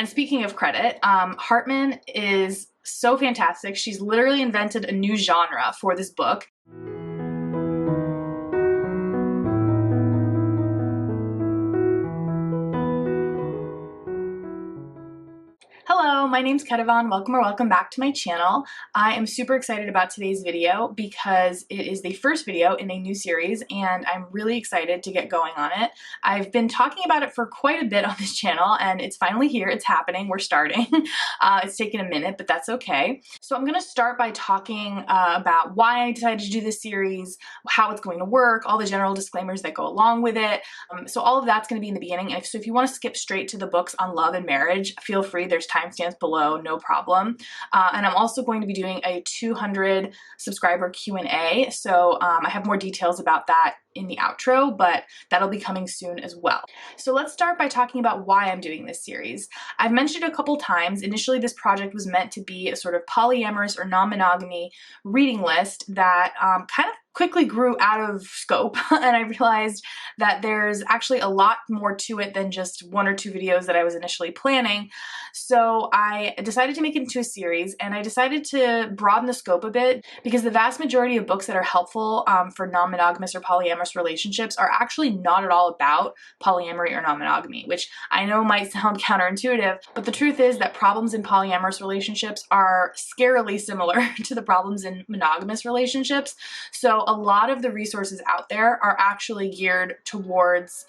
And speaking of credit, Hartman is so fantastic. She's literally invented a new genre for this book. Hello, my name's Ketevan. Welcome or welcome back to my channel. I am super excited about today's video because it is the first video in a new series and I'm really excited to get going on it. I've been talking about it for quite a bit on this channel and it's finally here, it's happening, we're starting. It's taken a minute, but that's okay. So I'm gonna start by talking about why I decided to do this series, how it's going to work, all the general disclaimers that go along with it. So all of that's gonna be in the beginning. And so if you wanna skip straight to the books on love and marriage, feel free, there's timestamps below, no problem. And I'm also going to be doing a 200 subscriber Q&A, so I have more details about that in the outro, but that'll be coming soon as well. So let's start by talking about why I'm doing this series. I've mentioned a couple times, initially this project was meant to be a sort of polyamorous or non-monogamy reading list that kind of quickly grew out of scope and I realized that there's actually a lot more to it than just one or two videos that I was initially planning. So I decided to make it into a series and I decided to broaden the scope a bit because the vast majority of books that are helpful for non-monogamous or polyamorous relationships are actually not at all about polyamory or non-monogamy, which I know might sound counterintuitive, but the truth is that problems in polyamorous relationships are scarily similar to the problems in monogamous relationships. So a lot of the resources out there are actually geared towards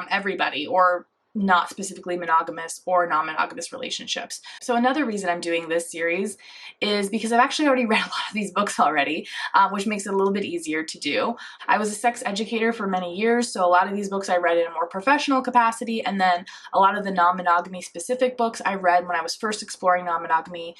everybody, or not specifically monogamous or non-monogamous relationships. So another reason I'm doing this series is because I've actually already read a lot of these books already, which makes it a little bit easier to do. I was a sex educator for many years, so a lot of these books I read in a more professional capacity, and then a lot of the non-monogamy specific books I read when I was first exploring non-monogamy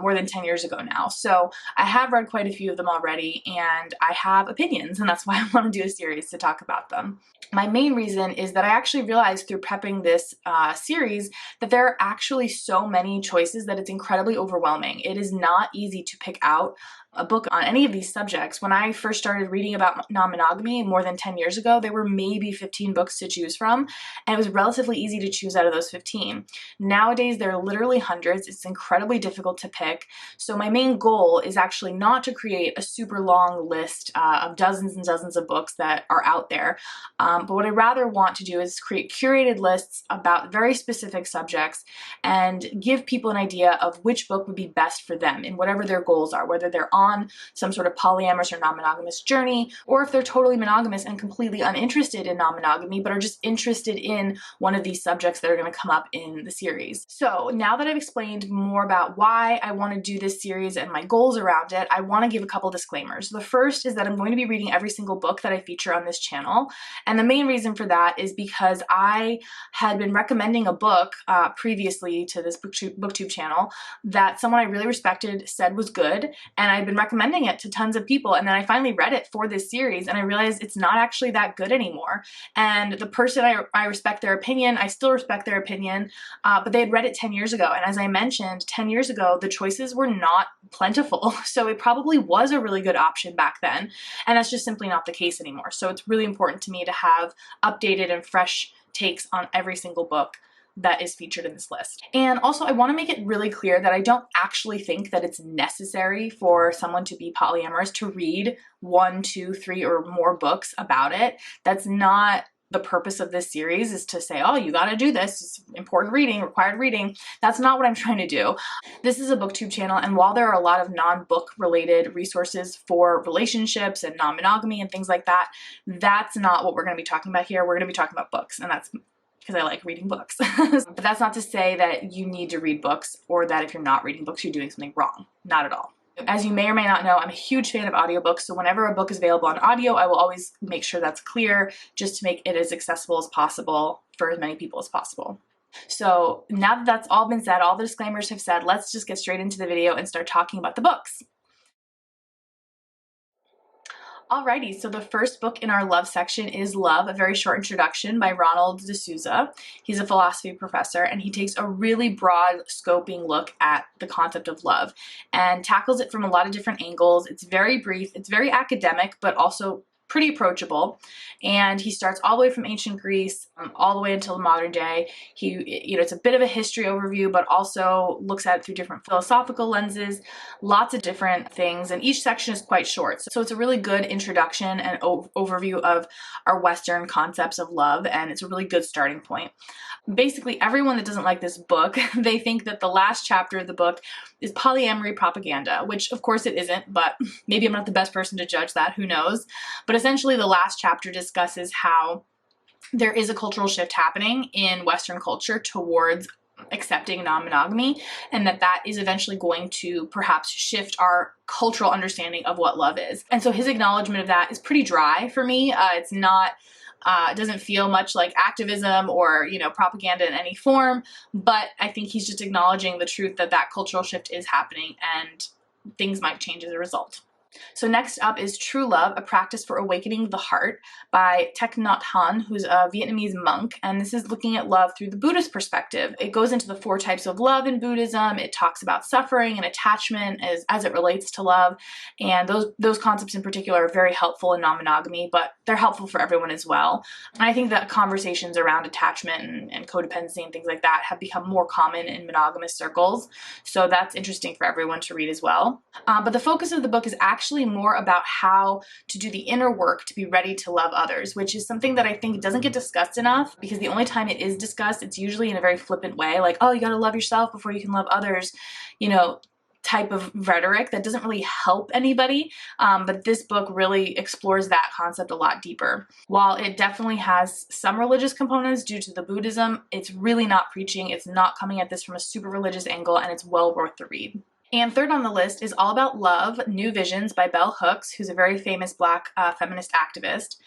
more than 10 years ago now. So I have read quite a few of them already, and I have opinions, and that's why I want to do a series to talk about them. My main reason is that I actually realized through prepping this series that there are actually so many choices that it's incredibly overwhelming. It is not easy to pick out a book on any of these subjects. When I first started reading about non-monogamy more than 10 years ago, there were maybe 15 books to choose from, and it was relatively easy to choose out of those 15. Nowadays, there are literally hundreds. It's incredibly difficult to pick. So my main goal is actually not to create a super long list of dozens and dozens of books that are out there, but what I rather want to do is create curated lists about very specific subjects and give people an idea of which book would be best for them in whatever their goals are, whether they're on some sort of polyamorous or non-monogamous journey, or if they're totally monogamous and completely uninterested in non-monogamy, but are just interested in one of these subjects that are going to come up in the series. So now that I've explained more about why I want to do this series and my goals around it, I want to give a couple disclaimers. The first is that I'm going to be reading every single book that I feature on this channel, and the main reason for that is because I had been recommending a book previously to this booktube channel that someone I really respected said was good, and I'd been recommending it to tons of people, and then I finally read it for this series and I realized it's not actually that good anymore. And the person, I respect their opinion, I still respect their opinion, but they had read it 10 years ago, and as I mentioned, 10 years ago the choices were not plentiful, so it probably was a really good option back then, and that's just simply not the case anymore. So it's really important to me to have updated and fresh takes on every single book that is featured in this list. And also I want to make it really clear that I don't actually think that it's necessary for someone to be polyamorous to read 1, 2, 3 or more books about it. That's not the purpose of this series, is to say, oh, you gotta do this, it's important reading, required reading. That's not what I'm trying to do. This is a booktube channel, and while there are a lot of non-book related resources for relationships and non-monogamy and things like that, that's not what we're gonna be talking about here. We're gonna be talking about books, and that's because I like reading books. But that's not to say that you need to read books, or that if you're not reading books, you're doing something wrong. Not at all. As you may or may not know, I'm a huge fan of audiobooks, so whenever a book is available on audio, I will always make sure that's clear, just to make it as accessible as possible for as many people as possible. So now that that's all been said, all the disclaimers have said, let's just get straight into the video and start talking about the books. Alrighty, so the first book in our love section is Love, a very short introduction by Ronald de Sousa. He's a philosophy professor, and he takes a really broad scoping look at the concept of love and tackles it from a lot of different angles. It's very brief, it's very academic, but also pretty approachable, and he starts all the way from ancient Greece all the way until modern day. It's a bit of a history overview, but also looks at it through different philosophical lenses, lots of different things, and each section is quite short. So it's a really good introduction and overview of our Western concepts of love, and it's a really good starting point. Basically, everyone that doesn't like this book, they think that the last chapter of the book is polyamory propaganda, which of course it isn't, but maybe I'm not the best person to judge that, who knows. But essentially the last chapter discusses how there is a cultural shift happening in Western culture towards accepting non-monogamy, and that is eventually going to perhaps shift our cultural understanding of what love is. And so his acknowledgement of that is pretty dry for me. It's not it doesn't feel much like activism or, propaganda in any form, but I think he's just acknowledging the truth that cultural shift is happening and things might change as a result. So next up is True Love, A Practice for Awakening the Heart by Thich Nhat Hanh, who's a Vietnamese monk, and this is looking at love through the Buddhist perspective. It goes into the 4 types of love in Buddhism. It talks about suffering and attachment as it relates to love, and those concepts in particular are very helpful in non-monogamy, but they're helpful for everyone as well. And I think that conversations around attachment and codependency and things like that have become more common in monogamous circles, so that's interesting for everyone to read as well. But the focus of the book is actually more about how to do the inner work to be ready to love others, which is something that I think doesn't get discussed enough, because the only time it is discussed, it's usually in a very flippant way, like, oh, you gotta love yourself before you can love others, type of rhetoric that doesn't really help anybody. But this book really explores that concept a lot deeper. While it definitely has some religious components due to the Buddhism, it's really not preaching, it's not coming at this from a super religious angle, and it's well worth the read. And third on the list is All About Love, New Visions by Bell Hooks, who's a very famous Black feminist activist.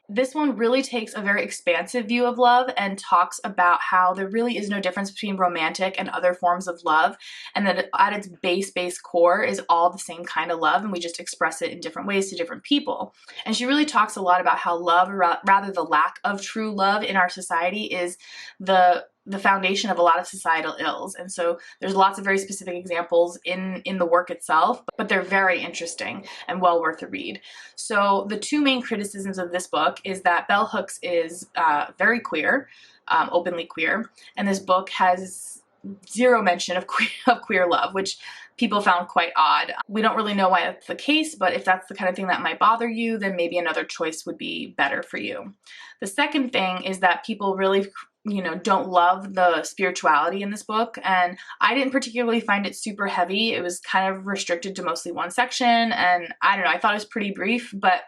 This one really takes a very expansive view of love and talks about how there really is no difference between romantic and other forms of love, and that at its base core is all the same kind of love, and we just express it in different ways to different people. And she really talks a lot about how love, or rather the lack of true love in our society, is the foundation of a lot of societal ills. And so there's lots of very specific examples in the work itself, but they're very interesting and well worth a read. So the 2 main criticisms of this book is that Bell Hooks is very queer, openly queer, and this book has 0 mention of queer love, which people found quite odd. We don't really know why that's the case, but if that's the kind of thing that might bother you, then maybe another choice would be better for you. The second thing is that people really don't love the spirituality in this book, and I didn't particularly find it super heavy. It was kind of restricted to mostly one section, and I don't know, I thought it was pretty brief, but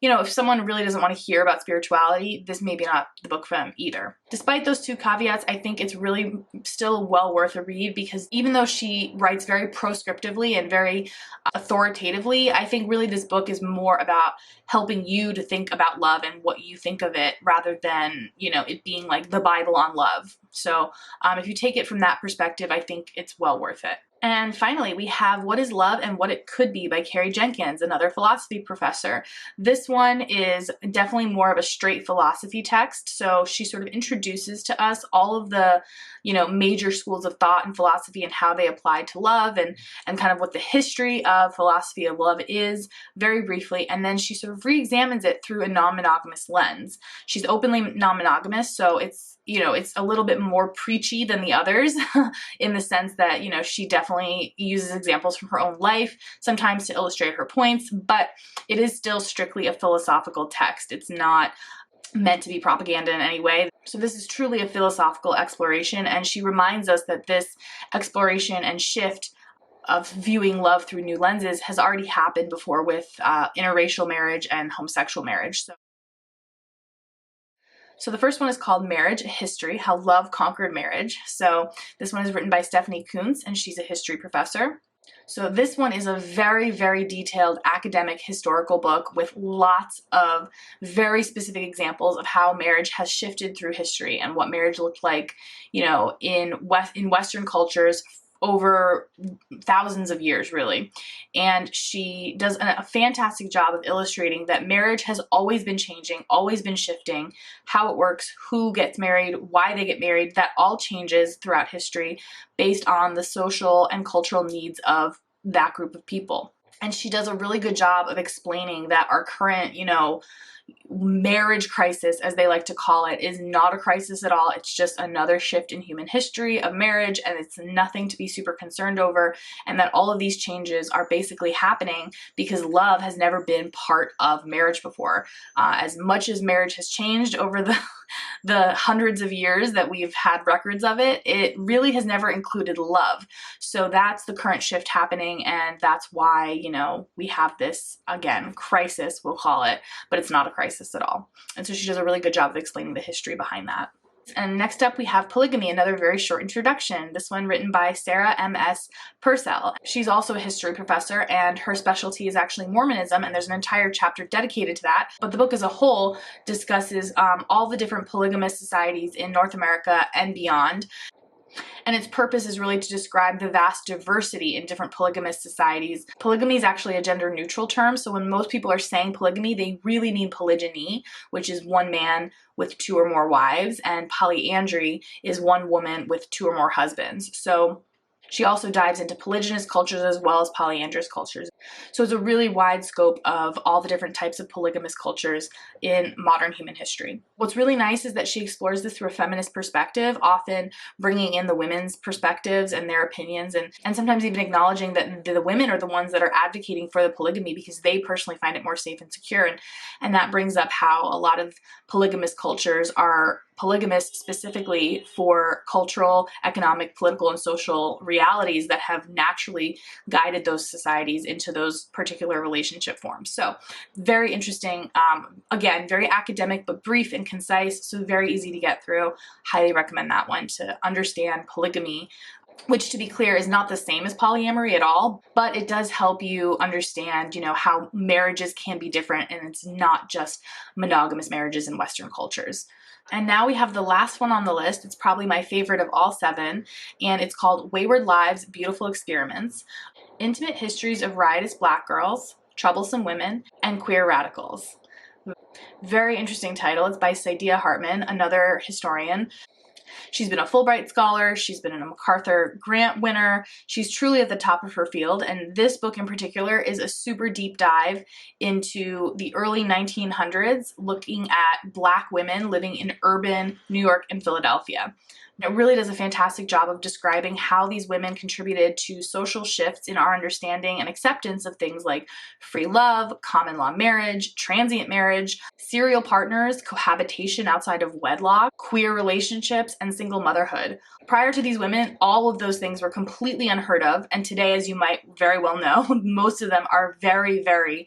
if someone really doesn't want to hear about spirituality, this may be not the book for them either. Despite those 2 caveats, I think it's really still well worth a read, because even though she writes very proscriptively and very authoritatively, I think really this book is more about helping you to think about love and what you think of it, rather than, it being like the Bible on love. So if you take it from that perspective, I think it's well worth it. And finally, we have What is Love and What It Could Be by Carrie Jenkins, another philosophy professor. This one is definitely more of a straight philosophy text. So she sort of introduces to us all of the, major schools of thought and philosophy and how they apply to love, and kind of what the history of philosophy of love is, very briefly. And then she sort of re-examines it through a non-monogamous lens. She's openly non-monogamous, so it's a little bit more preachy than the others in the sense that, she definitely uses examples from her own life, sometimes to illustrate her points, but it is still strictly a philosophical text. It's not meant to be propaganda in any way. So this is truly a philosophical exploration, and she reminds us that this exploration and shift of viewing love through new lenses has already happened before with interracial marriage and homosexual marriage. So the first one is called Marriage, a History, How Love Conquered Marriage. So this one is written by Stephanie Coontz, and she's a history professor. So this one is a very, very detailed academic historical book with lots of very specific examples of how marriage has shifted through history and what marriage looked like, in Western cultures over thousands of years, really. And she does a fantastic job of illustrating that marriage has always been changing, always been shifting, how it works, who gets married, why they get married, that all changes throughout history based on the social and cultural needs of that group of people. And she does a really good job of explaining that our current, marriage crisis, as they like to call it, is not a crisis at all. It's just another shift in human history of marriage, and it's nothing to be super concerned over, and that all of these changes are basically happening because love has never been part of marriage before. As much as marriage has changed over the hundreds of years that we've had records of it, it really has never included love. So that's the current shift happening, and that's why, we have this, again, crisis, we'll call it, but it's not a crisis at all. And so she does a really good job of explaining the history behind that. And next up we have Polygamy, another very short introduction. This one written by Sarah M.S. Pearsall. She's also a history professor, and her specialty is actually Mormonism, and there's an entire chapter dedicated to that. But the book as a whole discusses all the different polygamous societies in North America and beyond. And its purpose is really to describe the vast diversity in different polygamous societies. Polygamy is actually a gender neutral term, so when most people are saying polygamy, they really mean polygyny, which is one man with 2 or more wives, and polyandry is one woman with 2 or more husbands. So she also dives into polygynous cultures as well as polyandrous cultures. So it's a really wide scope of all the different types of polygamous cultures in modern human history. What's really nice is that she explores this through a feminist perspective, often bringing in the women's perspectives and their opinions, and sometimes even acknowledging that the women are the ones that are advocating for the polygamy because they personally find it more safe and secure. And that brings up how a lot of polygamous cultures are polygamous specifically for cultural, economic, political, and social realities that have naturally guided those societies into those particular relationship forms. So very interesting. Again, very academic, but brief and concise, so very easy to get through. Highly recommend that one to understand polygamy, which, to be clear, is not the same as polyamory at all, but it does help you understand, how marriages can be different, and it's not just monogamous marriages in Western cultures. And now we have the last one on the list. It's probably my favorite of all 7, and it's called Wayward Lives, Beautiful Experiments: Intimate Histories of Riotous Black Girls, Troublesome Women, and Queer Radicals. Very interesting title. It's by Saidiya Hartman, another historian. She's been a Fulbright scholar, she's been a MacArthur Grant winner, she's truly at the top of her field, and this book in particular is a super deep dive into the early 1900s, looking at Black women living in urban New York and Philadelphia. It really does a fantastic job of describing how these women contributed to social shifts in our understanding and acceptance of things like free love, common law marriage, transient marriage, serial partners, cohabitation outside of wedlock, queer relationships, and single motherhood. Prior to these women, all of those things were completely unheard of, and today, as you might very well know, most of them are very, very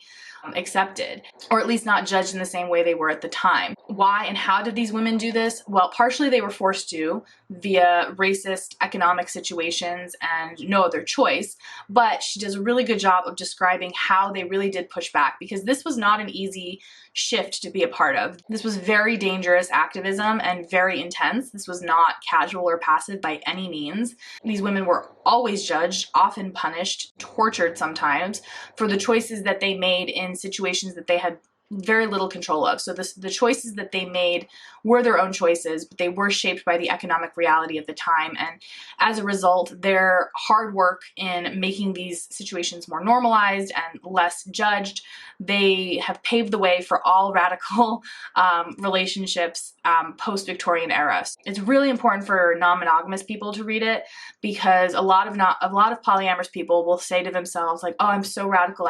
accepted, or at least not judged in the same way they were at the time. Why and how did these women do this? Well, partially they were forced to via racist economic situations and no other choice, but she does a really good job of describing how they really did push back, because this was not an easy shift to be a part of. This was very dangerous activism and very intense. This was not casual or passive by any means. These women were always judged, often punished, tortured sometimes, for the choices that they made in situations that they had very little control of. So the choices that they made were their own choices, but they were shaped by the economic reality of the time. And as a result, their hard work in making these situations more normalized and less judged, they have paved the way for all radical relationships post-Victorian era. It's really important for non-monogamous people to read it, because a lot of polyamorous people will say to themselves, like, oh, I'm so radical,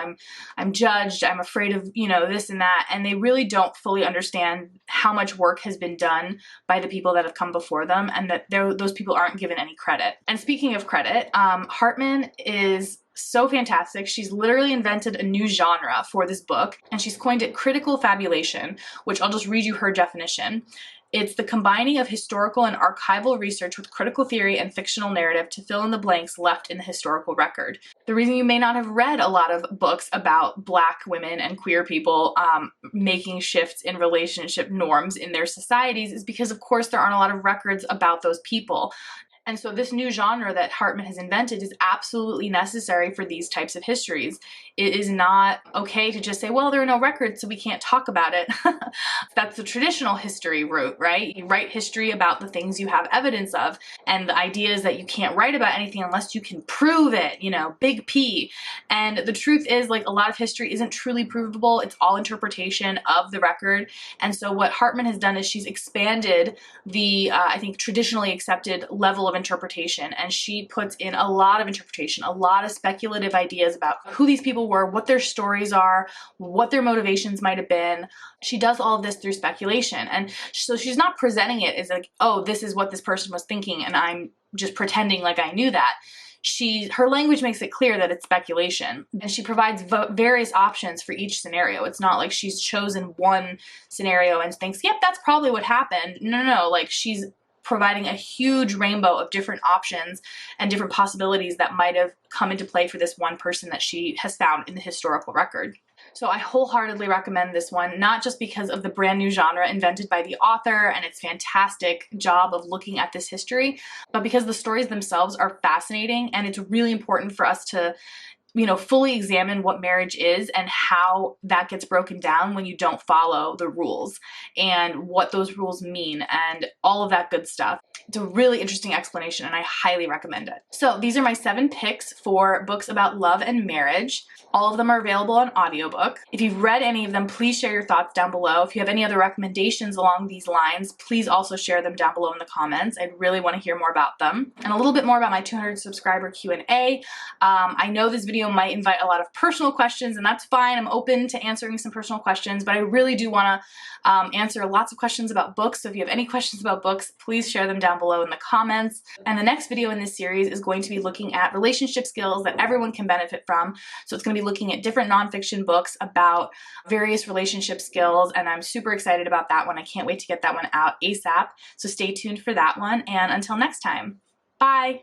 I'm judged, I'm afraid of, this and that, and they really don't fully understand how much work has been done by the people that have come before them, and that those people aren't given any credit. And speaking of credit, Hartman is so fantastic. She's literally invented a new genre for this book, and she's coined it critical fabulation, which I'll just read you her definition. It's the combining of historical and archival research with critical theory and fictional narrative to fill in the blanks left in the historical record. The reason you may not have read a lot of books about Black women and queer people making shifts in relationship norms in their societies is because, of course, there aren't a lot of records about those people. And so this new genre that Hartman has invented is absolutely necessary for these types of histories. It is not okay to just say, well, there are no records, so we can't talk about it. That's the traditional history route, right? You write history about the things you have evidence of, and the idea is that you can't write about anything unless you can prove it, you know, big P. And the truth is, like, a lot of history isn't truly provable. It's all interpretation of the record. And so what Hartman has done is she's expanded the, I think, traditionally accepted level of interpretation, and she puts in a lot of interpretation, a lot of speculative ideas about who these people were, what their stories are, what their motivations might have been. She does all of this through speculation, and so she's not presenting it as like, oh, this is what this person was thinking and I'm just pretending like I knew that. Her language makes it clear that it's speculation, and she provides various options for each scenario. It's not like she's chosen one scenario and thinks, yep, that's probably what happened. No, like she's providing a huge rainbow of different options and different possibilities that might have come into play for this one person that she has found in the historical record. So I wholeheartedly recommend this one, not just because of the brand new genre invented by the author and its fantastic job of looking at this history, but because the stories themselves are fascinating, and it's really important for us to, you know, fully examine what marriage is and how that gets broken down when you don't follow the rules and what those rules mean and all of that good stuff. It's a really interesting explanation, and I highly recommend it. So these are my 7 picks for books about love and marriage. All of them are available on audiobook. If you've read any of them, please share your thoughts down below. If you have any other recommendations along these lines, please also share them down below in the comments. I'd really want to hear more about them. And a little bit more about my 200 subscriber Q&A. I know this video might invite a lot of personal questions, and that's fine. I'm open to answering some personal questions, but I really do want to answer lots of questions about books. So if you have any questions about books, please share them down below in the comments. And the next video in this series is going to be looking at relationship skills that everyone can benefit from. So it's going to be looking at different nonfiction books about various relationship skills, and I'm super excited about that one. I can't wait to get that one out ASAP. So stay tuned for that one, and until next time, bye!